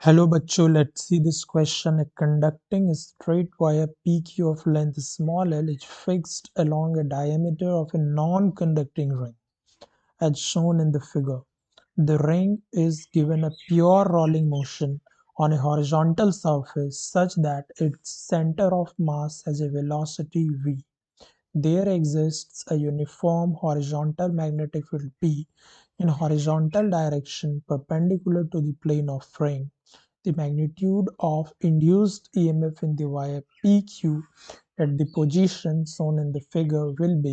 Hello बच्चों, let's see this question. A conducting straight wire PQ of length small l is fixed along a diameter of a non-conducting ring as shown in the figure. The ring is given a pure rolling motion on a horizontal surface such that its center of mass has a velocity v. There exists a uniform horizontal magnetic field P in horizontal direction perpendicular to the plane of ring. The magnitude of induced EMF in the wire PQ at the position shown in the figure will be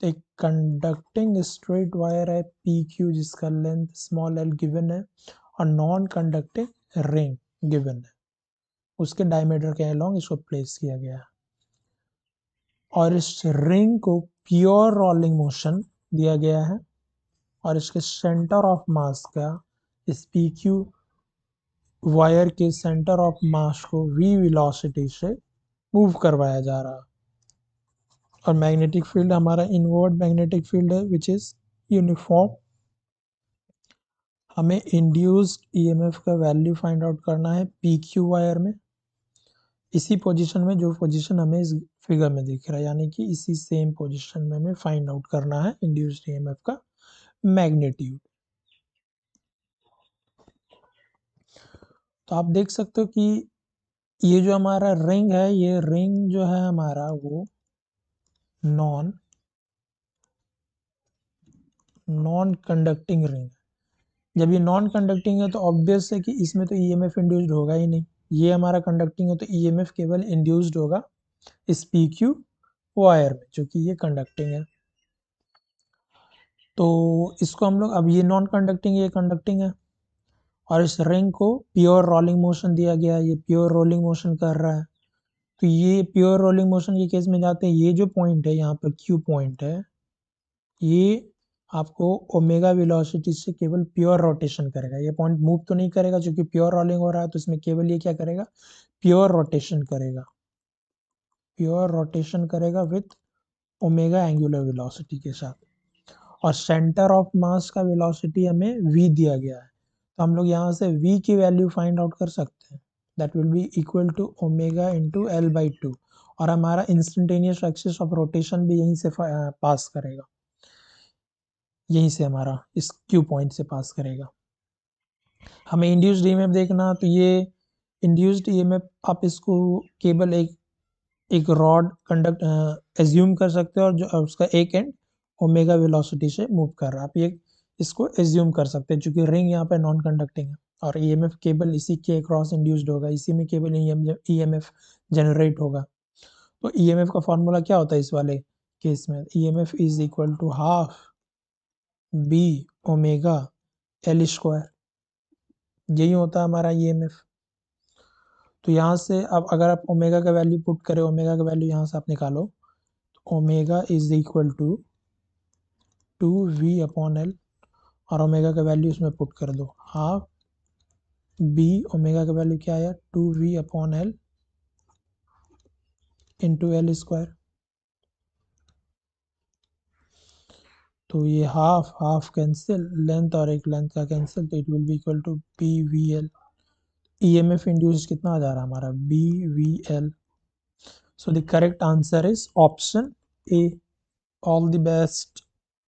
एक conducting straight wire है PQ जिसका length small l given है और non conducting ring given है, उसके diameter के along इसको place किया गया है और इस रिंग को प्योर रोलिंग मोशन दिया गया है और इसके सेंटर ऑफ मास का इस PQ वायर के सेंटर ऑफ मास को v वेलोसिटी से मूव करवाया जा रहा है और मैग्नेटिक फील्ड हमारा इनवर्ड मैग्नेटिक फील्ड है विच इज यूनिफॉर्म। हमें इंड्यूस्ड ईएमएफ का वैल्यू फाइंड आउट करना है PQ वायर में, इसी पोजीशन में जो पोजीशन हमें इस फिगर में दिख रहा है, यानी कि इसी सेम पोजीशन में हमें फाइंड आउट करना है इंड्यूस्ड ईएमएफ का मैग्नीट्यूड। तो आप देख सकते हो कि ये जो हमारा रिंग है, ये रिंग जो है हमारा वो नॉन कंडक्टिंग रिंग है। जब ये नॉन कंडक्टिंग है तो ऑब्वियस है कि इसमें तो ईएमएफ इंड्यूस्ड होगा ही नहीं। ये हमारा कंडक्टिंग है तो ईएमएफ केवल इंड्यूस्ड होगा इस PQ वायर में, जो कि ये कंडक्टिंग है। तो इसको हम लोग, अब ये नॉन कंडक्टिंग, ये कंडक्टिंग है और इस रिंग को प्योर रोलिंग मोशन दिया गया है, ये प्योर रोलिंग मोशन कर रहा है। तो ये प्योर रोलिंग मोशन के केस में जाते हैं, ये जो पॉइंट है यहाँ पर Q पॉइंट है, ये आपको ओमेगा वेलोसिटी से केवल प्योर रोटेशन करेगा। ये पॉइंट मूव तो नहीं करेगा क्योंकि प्योर रोलिंग हो रहा है, तो इसमें केवल ये क्या करेगा, प्योर रोटेशन करेगा, प्योर रोटेशन करेगा विथ ओमेगा एंगुलर वेलोसिटी के साथ। और सेंटर ऑफ मास का वेलोसिटी हमें v दिया गया है, तो हम लोग यहाँ से v की वैल्यू फाइंड आउट कर सकते हैं। That will be equal to omega into l/2 और हमारा इंस्टेंटेनियस एक्सिस ऑफ रोटेशन भी यहीं से पास करेगा, यहीं से हमारा इस Q पॉइंट से पास करेगा। हमें इंड्यूस्ड ईएमएफ देखना, तो ये इंड्यूस्ड ईएमएफ आप इसको केवल एक रॉड कंडक्ट एज्यूम कर सकते हो और जो उसका एक एंड ओमेगा वेलोसिटी से मूव कर रहा है, आप ये इसको एज्यूम कर सकते हैं क्योंकि रिंग यहाँ पे नॉन कंडक्टिंग है और ईएमएफ केवल इसी के अक्रॉस इंड्यूस्ड होगा, इसी में केवल ईएमएफ जनरेट होगा। तो ईएमएफ का फॉर्मूला क्या होता है इस वाले केस में, EMF is equal to half B omega L square, यही होता है हमारा ईएमएफ। तो यहाँ से अब अगर आप ओमेगा का वैल्यू पुट करें, ओमेगा का वैल्यू यहाँ से आप निकालो, तो omega is equal to 2v/L और ओमेगा का वैल्यू इसमें पुट कर दो, हाफ बी ओमेगा का वैल्यू क्या आया 2v/L इंटू एल स्क्वायर। तो ये हाफ हाफ कैंसिल, लेंथ और एक लेंथ का कैंसिल, तो it will be equal to PVL। EMF induce कितना आ जा रहा है हमारा BVL। So the correct answer is option A. All the best.